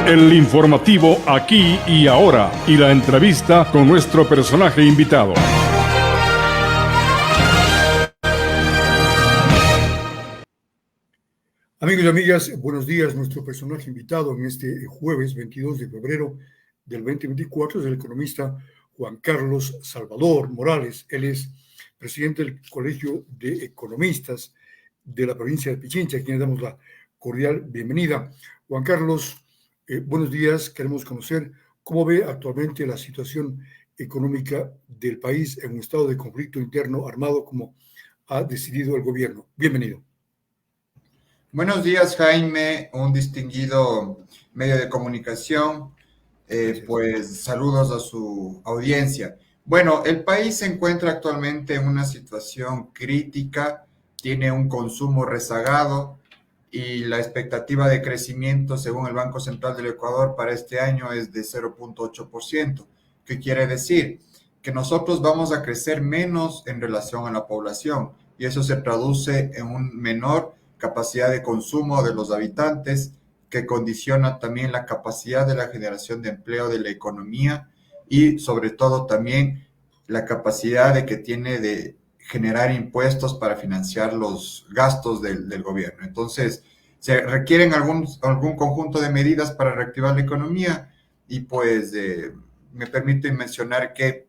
El informativo aquí y ahora y la entrevista con nuestro personaje invitado. Amigos y amigas, buenos días. Nuestro personaje invitado en este jueves 22 de febrero del 2024 es el economista Juan Carlos Salvador Morales. Él es presidente del Colegio de Economistas de la provincia de Pichincha, a quien le damos la cordial bienvenida. Juan Carlos, buenos días. Queremos conocer cómo ve actualmente la situación económica del país en un estado de conflicto interno armado como ha decidido el gobierno. Bienvenido. Buenos días, Jaime, un distinguido medio de comunicación. Pues saludos a su audiencia. Bueno, el país se encuentra actualmente en una situación crítica, tiene un consumo rezagado y la expectativa de crecimiento, según el Banco Central del Ecuador, para este año es de 0.8%. ¿Qué quiere decir? Que nosotros vamos a crecer menos en relación a la población y eso se traduce en un menor capacidad de consumo de los habitantes, que condiciona también la capacidad de la generación de empleo de la economía y sobre todo también la capacidad de que tiene de generar impuestos para financiar los gastos del gobierno. Entonces, se requieren algún conjunto de medidas para reactivar la economía y pues me permite mencionar que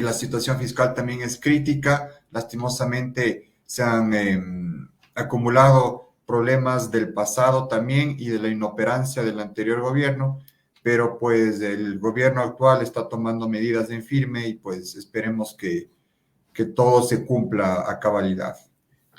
la situación fiscal también es crítica. Lastimosamente se han acumulado problemas del pasado también y de la inoperancia del anterior gobierno, pero pues el gobierno actual está tomando medidas en firme y pues esperemos que todo se cumpla a cabalidad.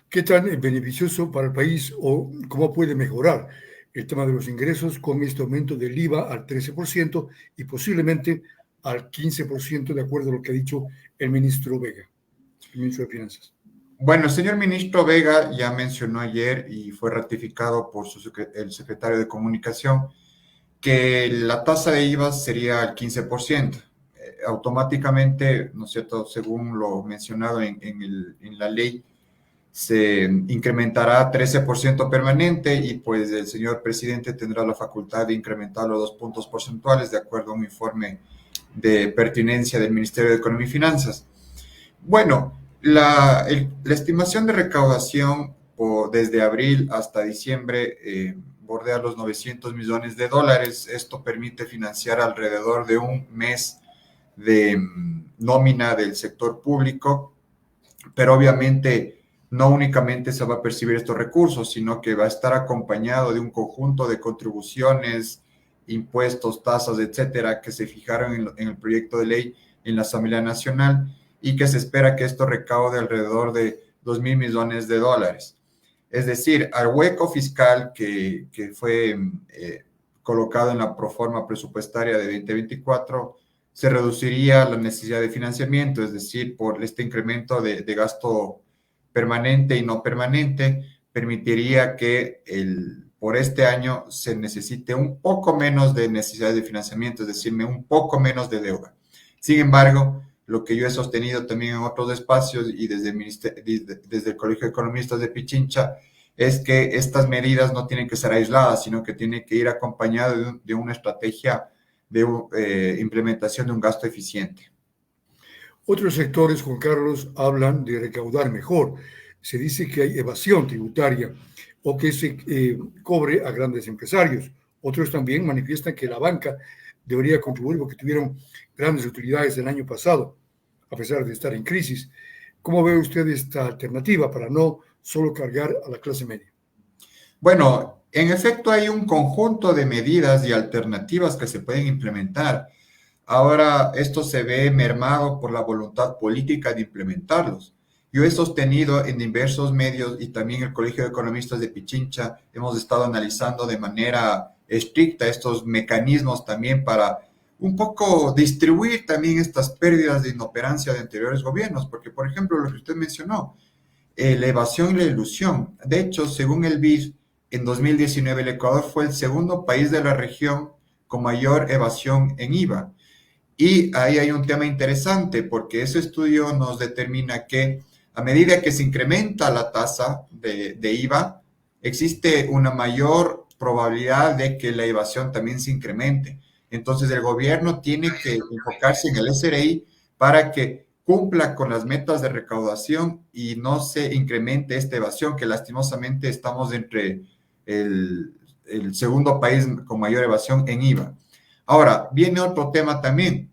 ¿Qué tan beneficioso para el país o cómo puede mejorar el tema de los ingresos con este aumento del IVA al 13% y posiblemente al 15%, de acuerdo a lo que ha dicho el ministro Vega, el ministro de Finanzas? Bueno, el señor ministro Vega ya mencionó ayer y fue ratificado por el secretario de Comunicación que la tasa de IVA sería el 15%. Automáticamente, ¿no es cierto?, según lo mencionado en la ley, se incrementará a 13% permanente y pues el señor presidente tendrá la facultad de incrementarlo 2 puntos porcentuales de acuerdo a un informe de pertinencia del Ministerio de Economía y Finanzas. Bueno, la estimación de recaudación desde abril hasta diciembre bordea los $900 millones. Esto permite financiar alrededor de un mes de nómina del sector público, pero obviamente no únicamente se va a percibir estos recursos, sino que va a estar acompañado de un conjunto de contribuciones, impuestos, tasas, etcétera, que se fijaron en el proyecto de ley en la Asamblea Nacional y que se espera que esto recaude alrededor de $2.000 millones. Es decir, al hueco fiscal que fue colocado en la proforma presupuestaria de 2024, se reduciría la necesidad de financiamiento, es decir, por este incremento de gasto permanente y no permanente, permitiría que por este año se necesite un poco menos de necesidad de financiamiento, es decir, un poco menos de deuda. Sin embargo, lo que yo he sostenido también en otros espacios y desde el Colegio de Economistas de Pichincha es que estas medidas no tienen que ser aisladas, sino que tienen que ir acompañadas de una estrategia de implementación de un gasto eficiente. Otros sectores, Juan Carlos, hablan de recaudar mejor. Se dice que hay evasión tributaria o que se cobre a grandes empresarios. Otros también manifiestan que la banca debería contribuir porque tuvieron grandes utilidades el año pasado, a pesar de estar en crisis. ¿Cómo ve usted esta alternativa para no solo cargar a la clase media? Bueno, en efecto hay un conjunto de medidas y alternativas que se pueden implementar. Ahora esto se ve mermado por la voluntad política de implementarlos. Yo he sostenido en diversos medios y también el Colegio de Economistas de Pichincha hemos estado analizando de manera estricta estos mecanismos también para un poco distribuir también estas pérdidas de inoperancia de anteriores gobiernos, porque por ejemplo lo que usted mencionó, la evasión y la ilusión. De hecho, según el BID, en 2019 el Ecuador fue el segundo país de la región con mayor evasión en IVA. Y ahí hay un tema interesante porque ese estudio nos determina que a medida que se incrementa la tasa de IVA, existe una mayor probabilidad de que la evasión también se incremente. Entonces, el gobierno tiene que enfocarse en el SRI para que cumpla con las metas de recaudación y no se incremente esta evasión, que lastimosamente estamos entre el segundo país con mayor evasión en IVA. Ahora, viene otro tema también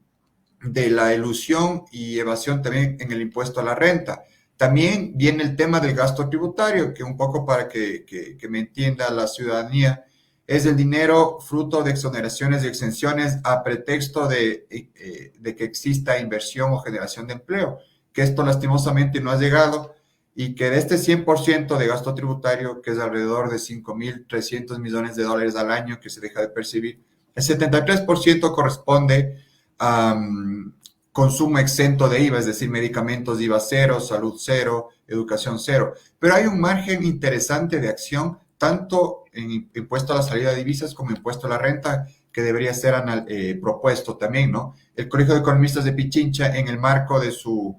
de la elusión y evasión también en el impuesto a la renta. También viene el tema del gasto tributario, que un poco para que me entienda la ciudadanía, es el dinero fruto de exoneraciones y exenciones a pretexto de que exista inversión o generación de empleo, que esto lastimosamente no ha llegado y que de este 100% de gasto tributario, que es alrededor de 5.300 millones de dólares al año que se deja de percibir, el 73% corresponde a consumo exento de IVA, es decir, medicamentos de IVA cero, salud cero, educación cero. Pero hay un margen interesante de acción, tanto en impuesto a la salida de divisas como impuesto a la renta, que debería ser propuesto también, ¿no? El Colegio de Economistas de Pichincha, en el marco de su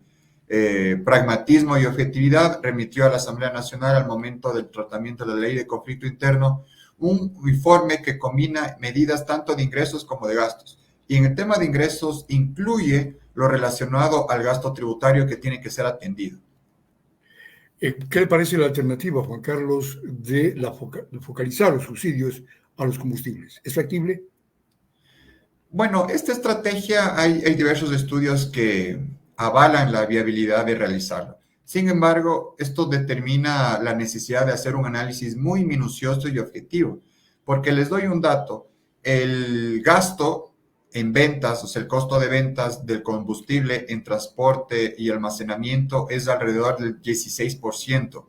pragmatismo y objetividad, remitió a la Asamblea Nacional al momento del tratamiento de la Ley de Conflicto Interno un informe que combina medidas tanto de ingresos como de gastos. Y en el tema de ingresos incluye lo relacionado al gasto tributario que tiene que ser atendido. ¿Qué le parece la alternativa, Juan Carlos, de focalizar los subsidios a los combustibles? ¿Es factible? Bueno, esta estrategia hay diversos estudios que avalan la viabilidad de realizarlo. Sin embargo, esto determina la necesidad de hacer un análisis muy minucioso y objetivo, porque les doy un dato. El gasto en ventas, o sea, el costo de ventas del combustible en transporte y almacenamiento es alrededor del 16%.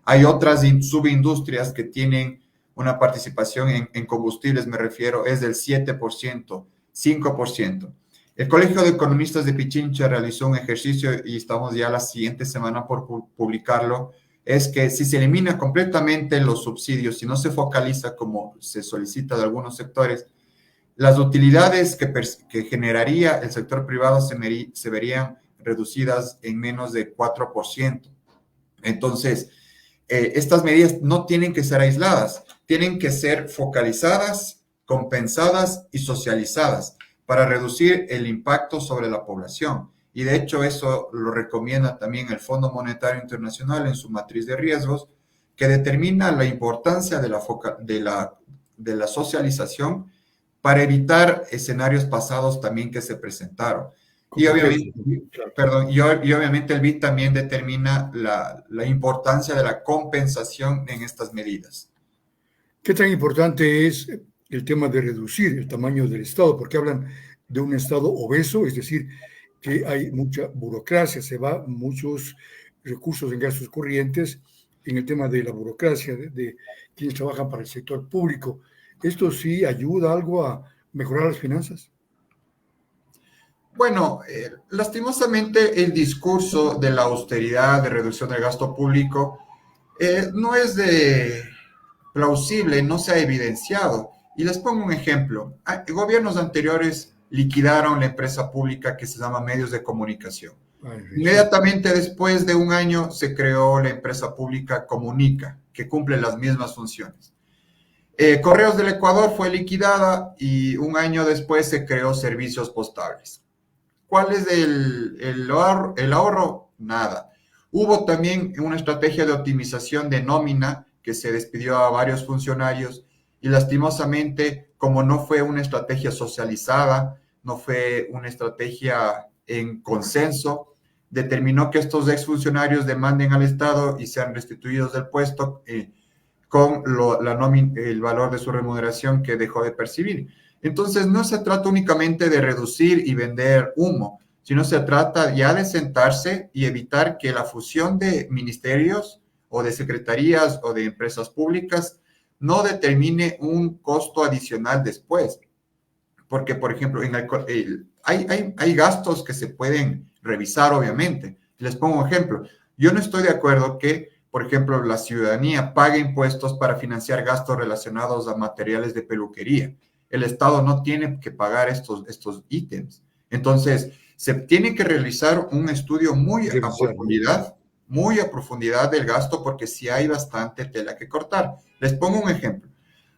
Hay otras subindustrias que tienen una participación en combustibles, me refiero, es del 7%, 5%. El Colegio de Economistas de Pichincha realizó un ejercicio y estamos ya la siguiente semana por publicarlo, es que si se elimina completamente los subsidios, si no se focaliza como se solicita de algunos sectores, las utilidades que generaría el sector privado se verían reducidas en menos de 4%. Entonces, estas medidas no tienen que ser aisladas, tienen que ser focalizadas, compensadas y socializadas para reducir el impacto sobre la población. Y de hecho eso lo recomienda también el Fondo Monetario Internacional en su matriz de riesgos, que determina la importancia de la socialización para evitar escenarios pasados también que se presentaron. Y obviamente el BID también determina la importancia de la compensación en estas medidas. ¿Qué tan importante es el tema de reducir el tamaño del Estado? Porque hablan de un Estado obeso, es decir, que hay mucha burocracia, se va muchos recursos en gastos corrientes en el tema de la burocracia, de quienes trabajan para el sector público. ¿Esto sí ayuda algo a mejorar las finanzas? Bueno, lastimosamente el discurso de la austeridad, de reducción del gasto público, no es plausible, no se ha evidenciado. Y les pongo un ejemplo. Gobiernos anteriores liquidaron la empresa pública que se llama Medios de Comunicación. Inmediatamente después de un año se creó la empresa pública Comunica, que cumple las mismas funciones. Correos del Ecuador fue liquidada y un año después se creó Servicios Postables. ¿Cuál es el ahorro? Nada. Hubo también una estrategia de optimización de nómina que se despidió a varios funcionarios y lastimosamente, como no fue una estrategia socializada, no fue una estrategia en consenso, determinó que estos exfuncionarios demanden al Estado y sean restituidos del puesto con el valor de su remuneración que dejó de percibir. Entonces, no se trata únicamente de reducir y vender humo, sino se trata ya de sentarse y evitar que la fusión de ministerios o de secretarías o de empresas públicas no determine un costo adicional después. Porque, por ejemplo, hay gastos que se pueden revisar, obviamente. Les pongo un ejemplo. Yo no estoy de acuerdo que, por ejemplo, la ciudadanía pague impuestos para financiar gastos relacionados a materiales de peluquería. El Estado no tiene que pagar estos ítems. Entonces, se tiene que realizar un estudio muy a profundidad del gasto porque sí hay bastante tela que cortar. Les pongo un ejemplo.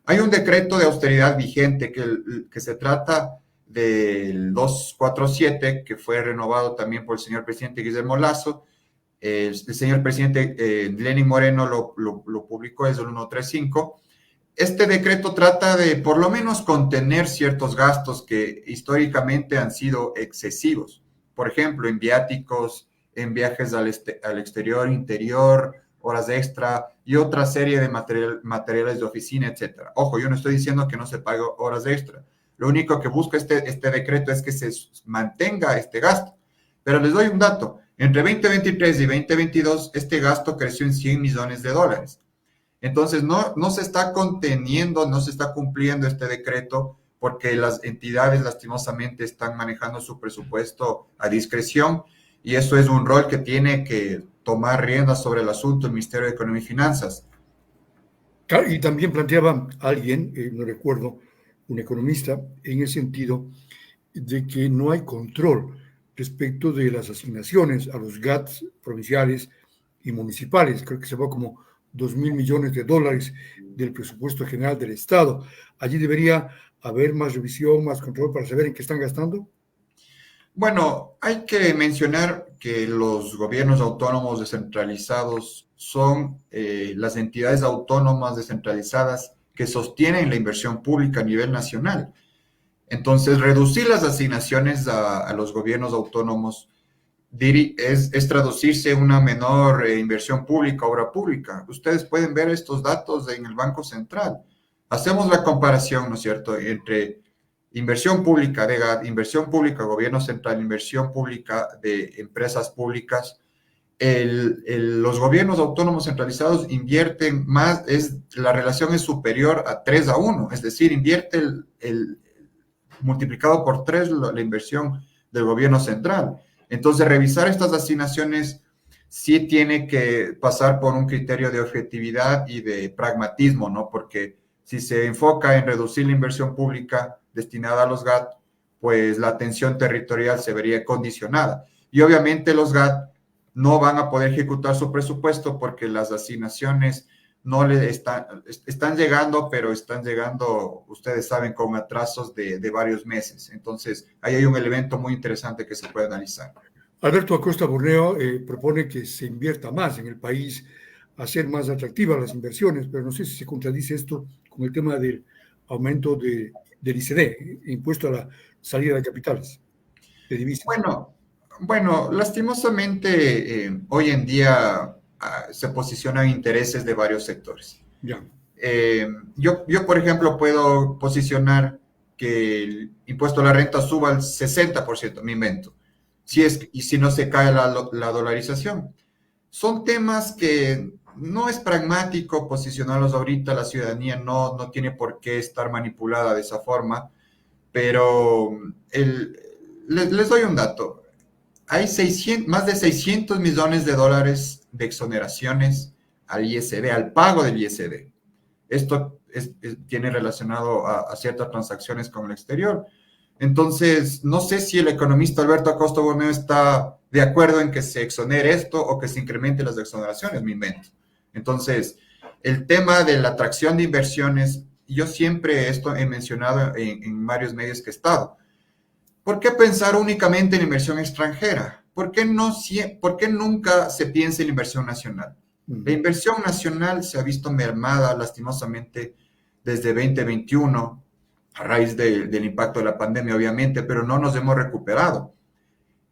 Hay un decreto de austeridad vigente que se trata del 247, que fue renovado también por el señor presidente Guillermo Lasso. El señor presidente Lenín Moreno lo publicó, es el 135. Este decreto trata de, por lo menos, contener ciertos gastos que históricamente han sido excesivos. Por ejemplo, en viáticos, en viajes al exterior, interior, horas extra y otra serie de materiales de oficina, etcétera. Ojo, yo no estoy diciendo que no se pague horas extra. Lo único que busca este decreto es que se mantenga este gasto. Pero les doy un dato. Entre 2023 y 2022, este gasto creció en $100 millones. Entonces, no se está conteniendo, no se está cumpliendo este decreto porque las entidades lastimosamente están manejando su presupuesto a discreción y eso es un rol que tiene que tomar riendas sobre el asunto el Ministerio de Economía y Finanzas. Y también planteaba alguien, no recuerdo, un economista, en el sentido de que no hay control respecto de las asignaciones a los GATs provinciales y municipales. Creo que se va como $2.000 millones del presupuesto general del Estado. Allí debería haber más revisión, más control para saber en qué están gastando. Bueno, hay que mencionar que los gobiernos autónomos descentralizados son las entidades autónomas descentralizadas que sostienen la inversión pública a nivel nacional. Entonces, reducir las asignaciones a los gobiernos autónomos es traducirse una menor inversión pública, obra pública. Ustedes pueden ver estos datos en el Banco Central. Hacemos la comparación, ¿no es cierto?, entre inversión pública de GAT, inversión pública, gobierno central, inversión pública de empresas públicas. Los gobiernos autónomos centralizados invierten más, la relación es superior a 3-1, es decir, invierte multiplicado por 3 la inversión del gobierno central. Entonces, revisar estas asignaciones sí tiene que pasar por un criterio de objetividad y de pragmatismo, ¿no? Porque si se enfoca en reducir la inversión pública destinada a los GAT, pues la atención territorial se vería condicionada. Y obviamente los GAT no van a poder ejecutar su presupuesto porque las asignaciones no le están llegando, pero están llegando, ustedes saben, con atrasos de varios meses. Entonces, ahí hay un elemento muy interesante que se puede analizar. Alberto Acosta Borneo propone que se invierta más en el país, hacer más atractivas las inversiones, pero no sé si se contradice esto con el tema del aumento del ICD, impuesto a la salida de capitales, de divisas. Bueno, lastimosamente, hoy en día se posicionan intereses de varios sectores. Ya. Yo, por ejemplo, puedo posicionar que el impuesto a la renta suba al 60%, me invento, y si no se cae la dolarización. Son temas que no es pragmático posicionarlos ahorita, la ciudadanía no tiene por qué estar manipulada de esa forma, pero les doy un dato. Hay más de $600 millones de exoneraciones al ISD, al pago del ISD. Esto tiene relacionado a ciertas transacciones con el exterior. Entonces, no sé si el economista Alberto Acosta Borneo está de acuerdo en que se exonere esto o que se incremente las exoneraciones, me invento. Entonces, el tema de la atracción de inversiones, yo siempre esto he mencionado en varios medios que he estado. ¿Por qué pensar únicamente en inversión extranjera? ¿Por qué nunca se piensa en inversión nacional? La inversión nacional se ha visto mermada lastimosamente desde 2021, a raíz del impacto de la pandemia, obviamente, pero no nos hemos recuperado.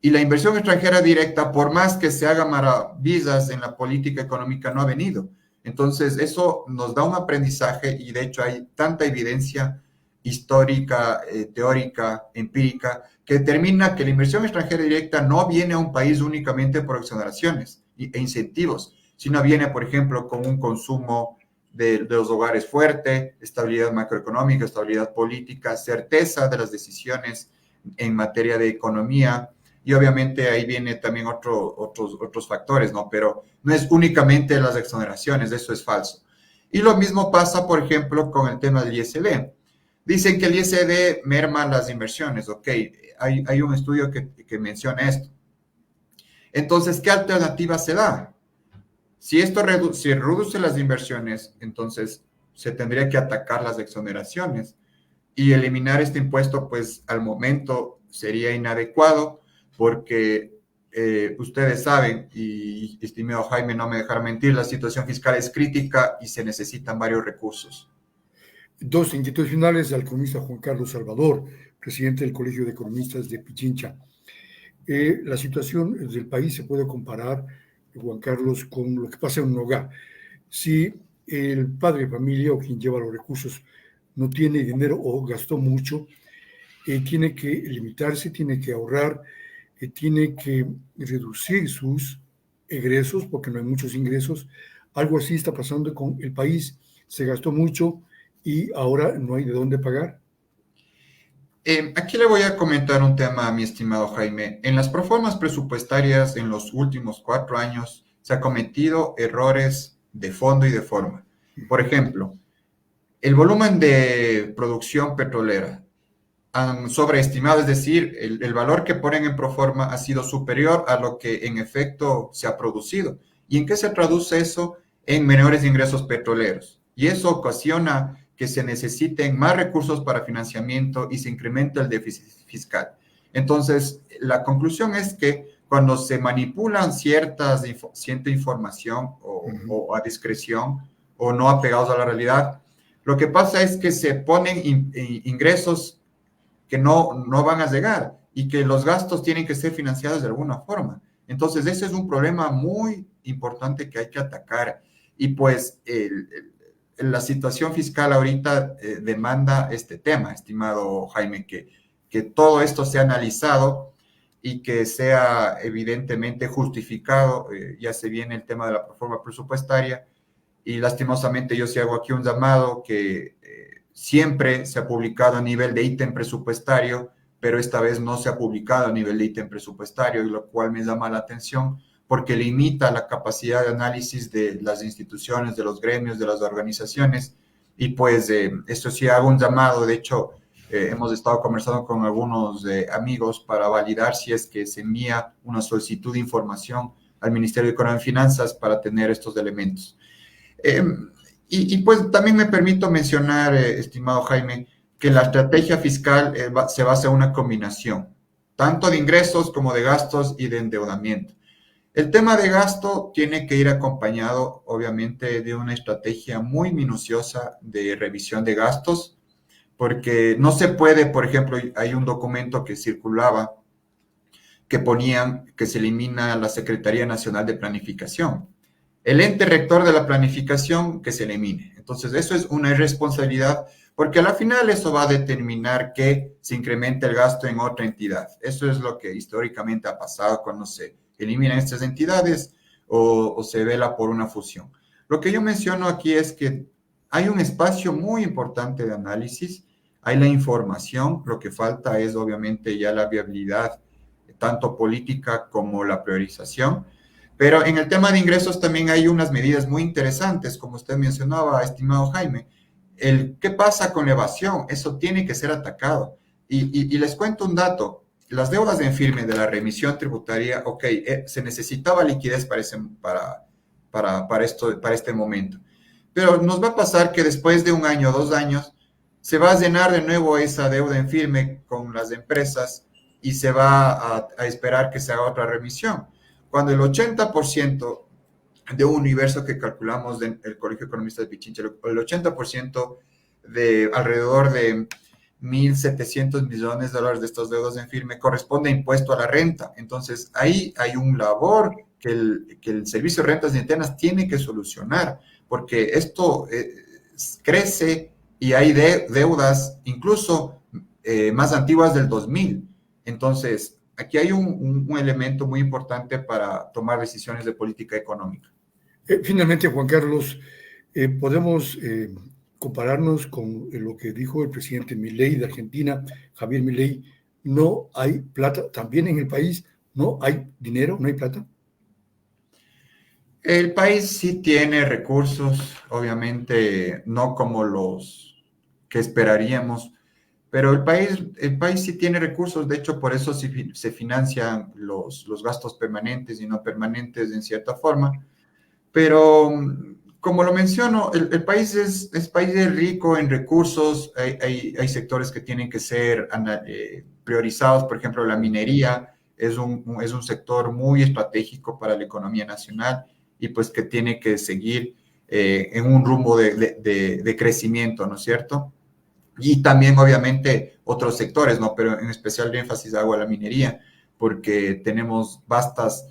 Y la inversión extranjera directa, por más que se haga maravillas en la política económica, no ha venido. Entonces, eso nos da un aprendizaje y de hecho hay tanta evidencia histórica, teórica, empírica, que determina que la inversión extranjera directa no viene a un país únicamente por exoneraciones e incentivos, sino viene, por ejemplo, con un consumo de los hogares fuerte, estabilidad macroeconómica, estabilidad política, certeza de las decisiones en materia de economía, y obviamente ahí viene también otros factores, ¿no? Pero no es únicamente las exoneraciones, eso es falso. Y lo mismo pasa, por ejemplo, con el tema del ISD. Dicen que el ISD merma las inversiones, ok, hay un estudio que menciona esto. Entonces, ¿qué alternativa se da? Si reduce las inversiones, entonces se tendría que atacar las exoneraciones y eliminar este impuesto, pues al momento sería inadecuado porque ustedes saben, y estimado Jaime no me dejará mentir, la situación fiscal es crítica y se necesitan varios recursos. Dos inquietudes finales al economista Juan Carlos Salvador, presidente del Colegio de Economistas de Pichincha. La situación del país se puede comparar, Juan Carlos, con lo que pasa en un hogar. Si el padre de familia o quien lleva los recursos no tiene dinero o gastó mucho, tiene que limitarse, tiene que ahorrar, tiene que reducir sus egresos porque no hay muchos ingresos. Algo así está pasando con el país. Se gastó mucho y ahora no hay de dónde pagar. Aquí le voy a comentar un tema, mi estimado Jaime. En las proformas presupuestarias en los últimos 4 años se han cometido errores de fondo y de forma. Por ejemplo, el volumen de producción petrolera han sobreestimado, es decir, el valor que ponen en proforma ha sido superior a lo que en efecto se ha producido. ¿Y en qué se traduce eso? En menores ingresos petroleros. Y eso ocasiona que se necesiten más recursos para financiamiento y se incrementa el déficit fiscal. Entonces, la conclusión es que cuando se manipulan cierta información o a discreción o no apegados a la realidad, lo que pasa es que se ponen ingresos que no van a llegar y que los gastos tienen que ser financiados de alguna forma. Entonces, ese es un problema muy importante que hay que atacar. Y pues la situación fiscal ahorita demanda este tema, estimado Jaime, que todo esto sea analizado y que sea evidentemente justificado. Ya se viene el tema de la proforma presupuestaria y lastimosamente yo sí hago aquí un llamado que siempre se ha publicado a nivel de ítem presupuestario, pero esta vez no se ha publicado a nivel de ítem presupuestario, y lo cual me llama la atención porque limita la capacidad de análisis de las instituciones, de los gremios, de las organizaciones, y pues eso sí hago un llamado. De hecho, hemos estado conversando con algunos amigos para validar si es que se envía una solicitud de información al Ministerio de Economía y Finanzas para tener estos elementos. Pues también me permito mencionar, estimado Jaime, que la estrategia fiscal se basa en una combinación, tanto de ingresos como de gastos y de endeudamiento. El tema de gasto tiene que ir acompañado, obviamente, de una estrategia muy minuciosa de revisión de gastos, porque no se puede, por ejemplo, hay un documento que circulaba que ponían que se elimina la Secretaría Nacional de Planificación. El ente rector de la planificación que se elimine. Entonces, eso es una irresponsabilidad porque a la final eso va a determinar que se incremente el gasto en otra entidad. Eso es lo que históricamente ha pasado cuando se eliminan estas entidades o se vela por una fusión. Lo que yo menciono aquí es que hay un espacio muy importante de análisis, hay la información, lo que falta es obviamente ya la viabilidad, tanto política como la priorización. Pero en el tema de ingresos también hay unas medidas muy interesantes, como usted mencionaba, estimado Jaime. ¿Qué pasa con la evasión? Eso tiene que ser atacado. Y les cuento un dato. Las deudas en firme de la remisión tributaria, ok, se necesitaba liquidez para este momento. Pero nos va a pasar que después de 1 año, 2 años, se va a llenar de nuevo esa deuda en firme con las empresas y se va a esperar que se haga otra remisión. Cuando el 80% de un universo que calculamos del Colegio de Economistas de Pichincha, el 80% de alrededor de 1.700 millones de dólares de estos deudas en firme corresponde a impuesto a la renta. Entonces, ahí hay un labor que el Servicio de Rentas Internas tiene que solucionar, porque esto crece y hay deudas incluso más antiguas del 2000. Entonces, aquí hay un elemento muy importante para tomar decisiones de política económica. Finalmente, Juan Carlos, podemos compararnos con lo que dijo el presidente Milei de Argentina, Javier Milei. No hay plata, también en el país no hay dinero, no hay plata. El país sí tiene recursos, obviamente no como los que esperaríamos, pero el país sí tiene recursos. De hecho, por eso se financian los gastos permanentes y no permanentes en cierta forma. Pero como lo menciono, el país es rico en recursos, hay sectores que tienen que ser priorizados, por ejemplo, la minería es un sector muy estratégico para la economía nacional y pues que tiene que seguir en un rumbo de crecimiento, ¿no es cierto? Y también, obviamente, otros sectores, ¿no? Pero en especial el énfasis hago a la minería, porque tenemos vastas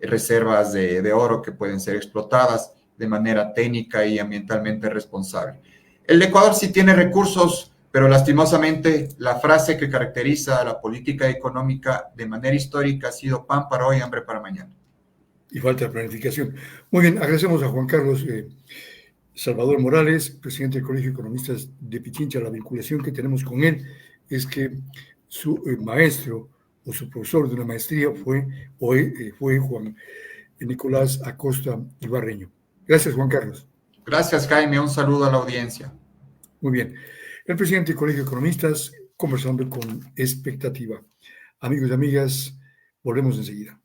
reservas de oro que pueden ser explotadas de manera técnica y ambientalmente responsable. El Ecuador sí tiene recursos, pero lastimosamente la frase que caracteriza a la política económica de manera histórica ha sido pan para hoy, hambre para mañana. Y falta planificación. Muy bien, agradecemos a Juan Carlos Salvador Morales, presidente del Colegio de Economistas de Pichincha. La vinculación que tenemos con él es que su maestro o su profesor de una maestría fue Juan Nicolás Acosta Ibarreño. Gracias, Juan Carlos. Gracias, Jaime. Un saludo a la audiencia. Muy bien. El presidente del Colegio de Economistas conversando con expectativa. Amigos y amigas, volvemos enseguida.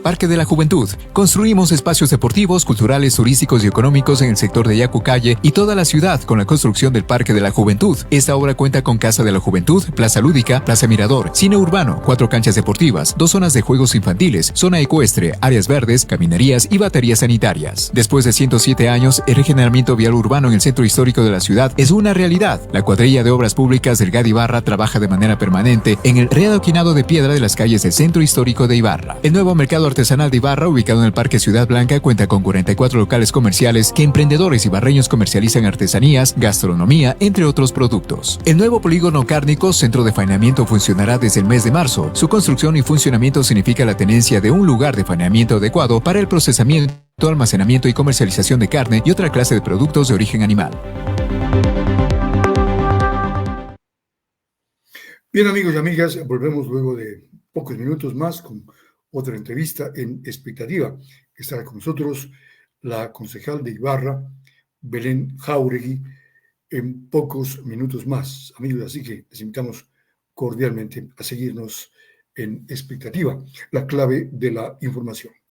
Parque de la Juventud. Construimos espacios deportivos, culturales, turísticos y económicos en el sector de Yacucalle y toda la ciudad con la construcción del Parque de la Juventud. Esta obra cuenta con Casa de la Juventud, Plaza Lúdica, Plaza Mirador, Cine Urbano, 4 canchas deportivas, 2 zonas de juegos infantiles, zona ecuestre, áreas verdes, caminarías y baterías sanitarias. Después de 107 años, el regeneramiento vial urbano en el centro histórico de la ciudad es una realidad. La cuadrilla de obras públicas del GAD Ibarra trabaja de manera permanente en el readoquinado de piedra de las calles del centro histórico de Ibarra. El nuevo mercado artesanal de Ibarra, ubicado en el Parque Ciudad Blanca, cuenta con 44 locales comerciales que emprendedores ibarreños comercializan artesanías, gastronomía, entre otros productos. El nuevo polígono cárnico, centro de faenamiento, funcionará desde el mes de marzo. Su construcción y funcionamiento significa la tenencia de un lugar de faenamiento adecuado para el procesamiento, almacenamiento y comercialización de carne y otra clase de productos de origen animal. Bien, amigos y amigas, volvemos luego de pocos minutos más con otra entrevista en expectativa. Estará con nosotros la concejal de Ibarra, Belén Jáuregui, en pocos minutos más, amigos. Así que les invitamos cordialmente a seguirnos en expectativa, la clave de la información.